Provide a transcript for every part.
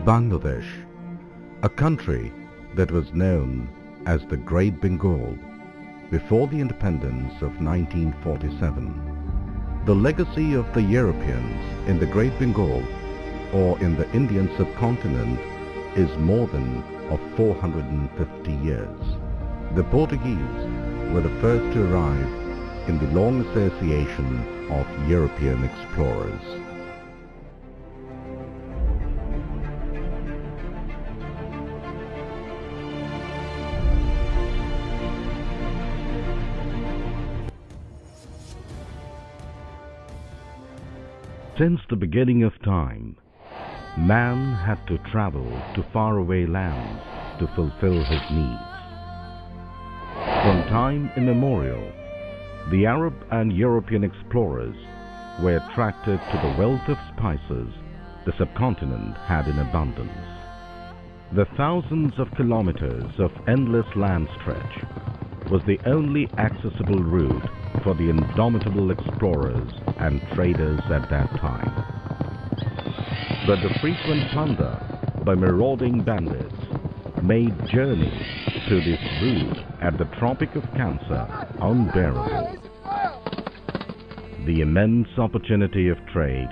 Bangladesh, a country that was known as the Great Bengal before the independence of 1947. The legacy of the Europeans in the Great Bengal or in the Indian subcontinent is more than of 450 years. The Portuguese were the first to arrive in the long association of European explorers. Since the beginning of time, man had to travel to faraway lands to fulfill his needs. From time immemorial, the Arab and European explorers were attracted to the wealth of spices the subcontinent had in abundance. The thousands of kilometers of endless land stretch was the only accessible route for the indomitable explorers and traders at that time. But the frequent plunder by marauding bandits made journey through this route at the Tropic of Cancer unbearable. The immense opportunity of trade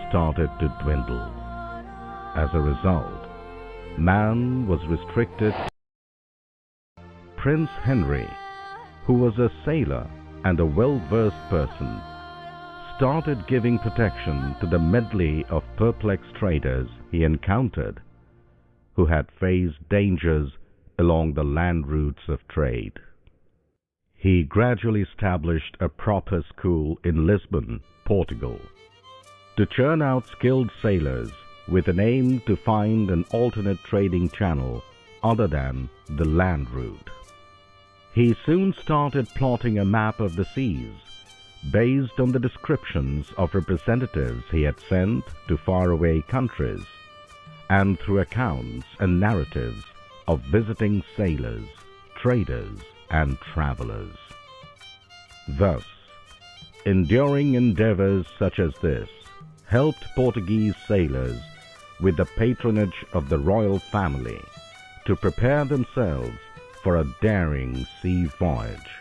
started to dwindle. As a result, man was restricted. Prince Henry, who was a sailor and a well-versed person, started giving protection to the medley of perplexed traders he encountered, who had faced dangers along the land routes of trade. He gradually established a proper school in Lisbon, Portugal, to churn out skilled sailors with an aim to find an alternate trading channel other than the land route. He soon started plotting a map of the seas based on the descriptions of representatives he had sent to faraway countries and through accounts and narratives of visiting sailors, traders, and travelers. Thus, enduring endeavors such as this helped Portuguese sailors with the patronage of the royal family to prepare themselves for a daring sea voyage.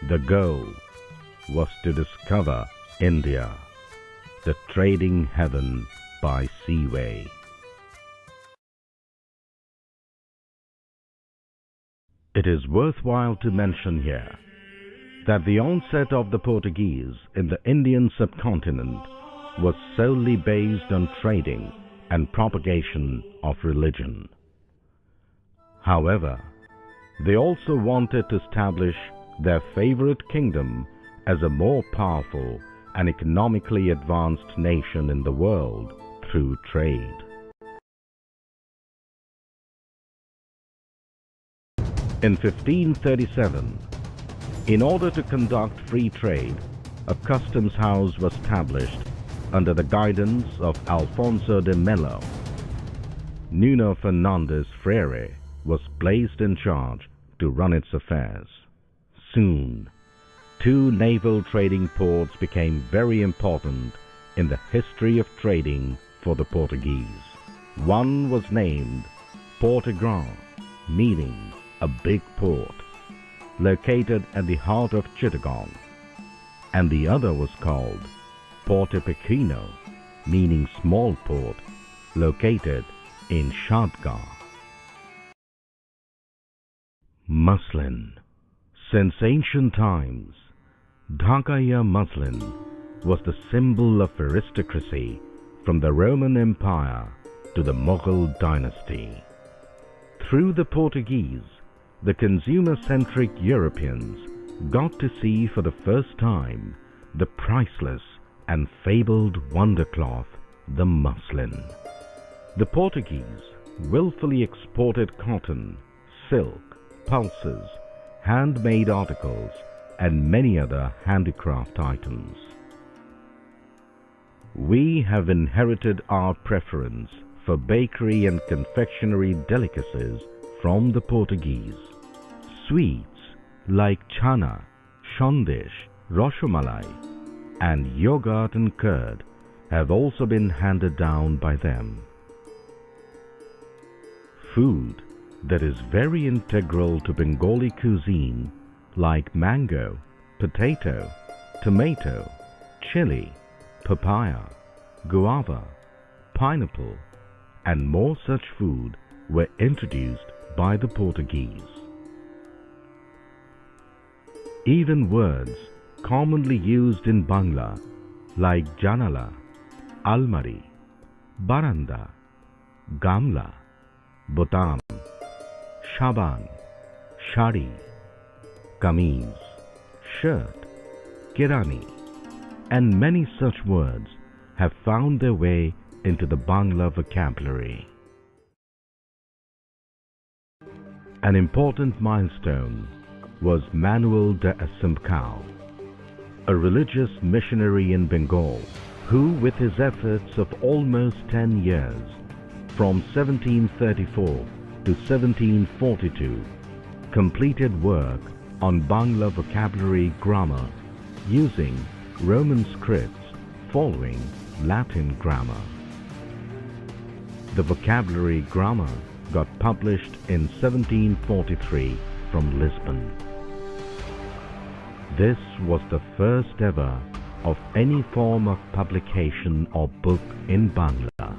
The goal was to discover India, the trading heaven by seaway. It is worthwhile to mention here that the onset of the Portuguese in the Indian subcontinent was solely based on trading and propagation of religion. However, they also wanted to establish their favorite kingdom as a more powerful and economically advanced nation in the world through trade. In 1537, in order to conduct free trade, a customs house was established under the guidance of Alfonso de Melo. Nuno Fernandes Freire was placed in charge to run its affairs. Soon, two naval trading ports became very important in the history of trading for the Portuguese. One was named Portugal, meaning a big port, located at the heart of Chittagong, and the other was called Porto Pequeno, meaning small port, located in Shadgar. Muslin. Since ancient times, Dhakaya muslin was the symbol of aristocracy from the Roman Empire to the Mughal dynasty. Through the Portuguese, the consumer-centric Europeans got to see for the first time the priceless and fabled wonder cloth, the muslin. The Portuguese willfully exported cotton, silk, pulses, handmade articles, and many other handicraft items. We have inherited our preference for bakery and confectionery delicacies from the Portuguese. Sweets like chana, shondish, roshomalai, and yogurt and curd have also been handed down by them. food that is very integral to Bengali cuisine, like mango, potato, tomato, chili, papaya, guava, pineapple, and more such food were introduced by the Portuguese. Even words commonly used in Bangla like janala, almari, baranda, gamla, botam, shaban, shari, kameez, shirt, kirani, and many such words have found their way into the Bangla vocabulary. An important milestone was Manuel de Asimcoe, a religious missionary in Bengal who, with his efforts of almost 10 years, from 1734 to 1742, completed work on Bangla vocabulary grammar using Roman scripts following Latin grammar. The vocabulary grammar got published in 1743 from Lisbon. This was the first ever of any form of publication or book in Bangla.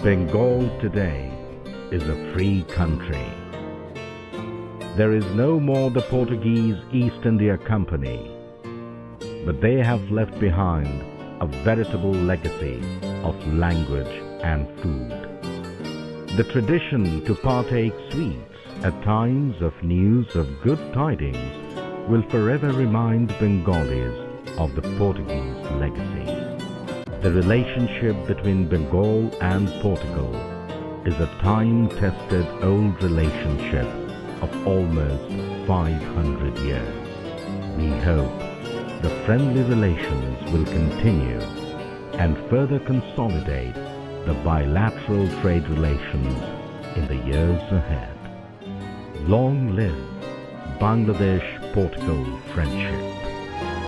Bengal today is a free country. There is no more the Portuguese East India Company, but they have left behind a veritable legacy of language and food. The tradition to partake sweets at times of news of good tidings will forever remind Bengalis of the Portuguese legacy. The relationship between Bengal and Portugal is a time-tested old relationship of almost 500 years. We hope the friendly relations will continue and further consolidate the bilateral trade relations in the years ahead. Long live Bangladesh-Portugal friendship.